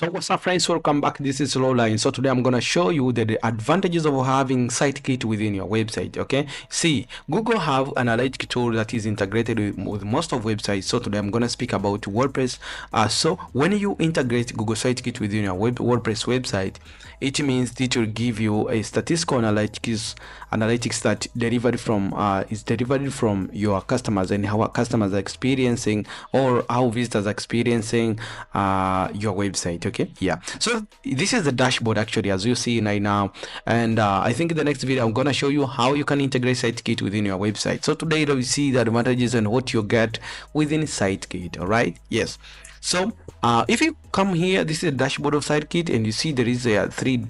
So what's up, friends? Welcome back. This is RodLine. So today I'm gonna show you the advantages of having sitekit within your website. Okay, see, Google have an analytic tool that is integrated with most of websites. So today I'm gonna speak about WordPress. So when you integrate Google Sitekit within your WordPress website, it means it will give you a statistical analytics that is delivered from your customers and how our customers are experiencing or how visitors are experiencing your website. Okay, yeah, so this is the dashboard actually, as you see right now, and I think in the next video I'm gonna show you how you can integrate sitekit within your website. So today we see the advantages and what you get within sitekit. All right, yes. So if you come here, this is a dashboard of sitekit, and you see there is a three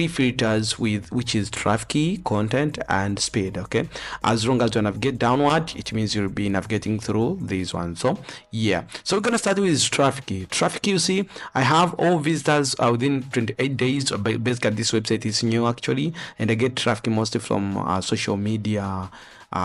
filters, with which is traffic key, content, and speed. Okay, as long as you navigate downward, it means you'll be navigating through these ones. So yeah, so we're gonna start with traffic key. Traffic key, you see, I have all visitors within 28 days. Basically this website is new actually, and I get traffic mostly from social media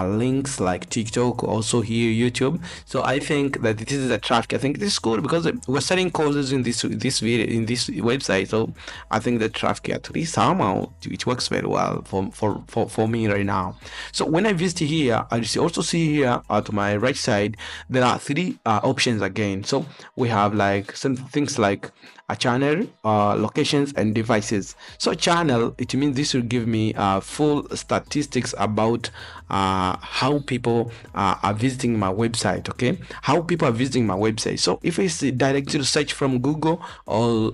links like TikTok, also here YouTube. So I think that this is a traffic. I think this is cool because we're selling courses in this video, in this website. So I think the traffic at least somehow it works very well for me right now. So when I visit here, I also see here to my right side there are three options again. So we have like some things like a channel, locations, and devices. So channel, it means this will give me full statistics about how people are visiting my website. Okay, how people are visiting my website. So if it's directed search from Google, or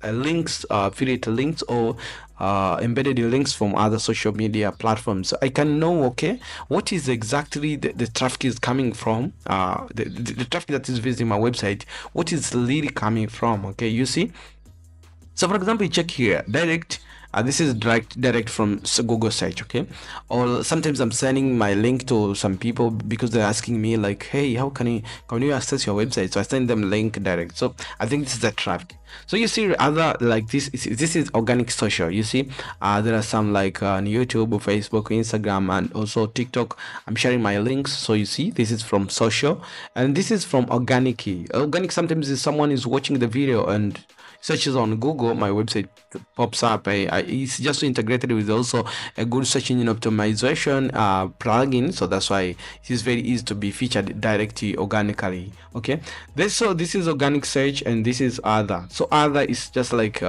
links, affiliate links, or embedded links from other social media platforms, so I can know, okay, what is exactly the traffic is coming from, the traffic that is visiting my website, what is really coming from. Okay, you see. So for example, you check here, direct. This is direct from Google search. Okay, or sometimes I'm sending my link to some people because they're asking me like, hey, how can you access your website? So I send them link direct. So I think this is the traffic. So you see other like this is organic social. You see there are some like on YouTube, Facebook, Instagram, and also TikTok. I'm sharing my links. So you see this is from social, and this is from organic. Organic sometimes is someone is watching the video and searches on Google, my website pops up. It's just integrated with also a good search engine optimization plugin, so that's why it is very easy to be featured directly organically. Okay, this is organic search, and this is other. So other is just like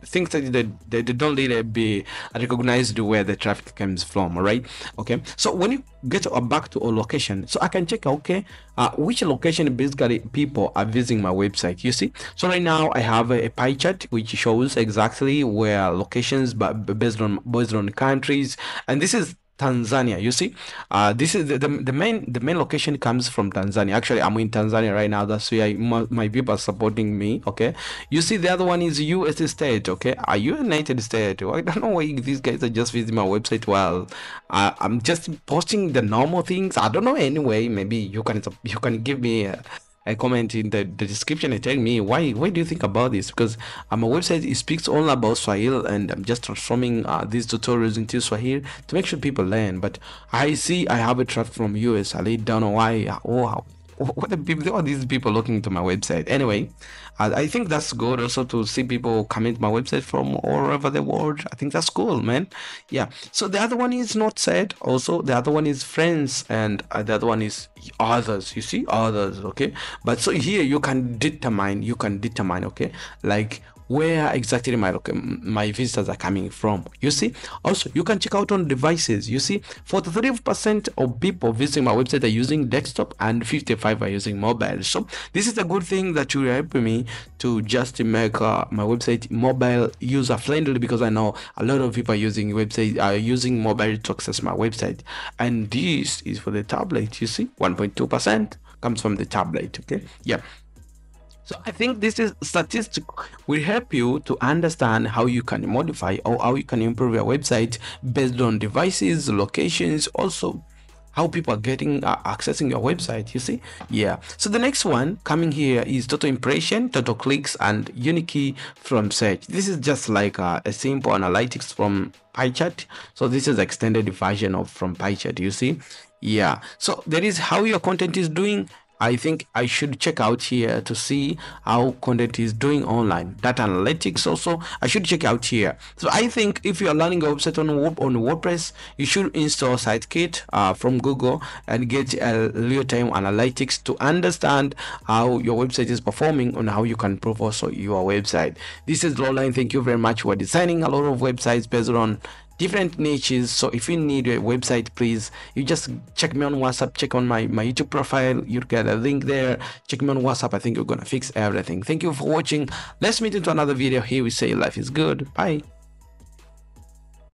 things that they don't really be recognized where the traffic comes from. All right, okay. So when you get back to a location, so I can check, okay, which location basically people are visiting my website. You see, so right now I have a pie chart which shows exactly where locations, but based on countries, and this is Tanzania. You see, this is the main location comes from Tanzania. Actually, I'm in Tanzania right now. That's why my people are supporting me. Okay, you see, the other one is US state. Okay, are you United States? I don't know why these guys are just visiting my website while I'm just posting the normal things. I don't know. Anyway, maybe you can give me a comment in the description and tell me why do you think about this, because my website, it speaks all about Swahili, and I'm just transforming these tutorials into Swahili to make sure people learn. But I see I have a traffic from US. I don't know why. Oh, what are these people looking to my website? Anyway, I think that's good also to see people coming to my website from all over the world. I think that's cool, man. Yeah, so the other one is not said. Also the other one is friends, and the other one is others. You see, others. Okay, but so here you can determine, okay, like where exactly my visitors are coming from. You see, also you can check out on devices. You see, 43% of people visiting my website are using desktop, and 55 are using mobile. So this is a good thing that will help me to just make my website mobile user friendly, because I know a lot of people are using mobile to access my website. And this is for the tablet. You see, 1.2% comes from the tablet. Okay, yeah. So I think this is statistic will help you to understand how you can modify or how you can improve your website based on devices, locations, also how people are getting accessing your website. You see, yeah. So the next one coming here is total impression, total clicks, and unique from search. This is just like a simple analytics from pie chart. So this is extended version of from pie chart. You see, yeah. So there is how your content is doing. I think I should check out here to see how content is doing online. Data analytics also, I should check out here. So I think if you are learning a website on WordPress, you should install SiteKit from Google and get real-time analytics to understand how your website is performing and how you can improve also your website. This is RodLine. Thank you very much. We're designing a lot of websites based on different niches. So if you need a website, please, you just check me on WhatsApp, check on my YouTube profile, you get a link there. Check me on WhatsApp. I think you're gonna fix everything. Thank you for watching. Let's meet into another video. Here we say life is good. Bye.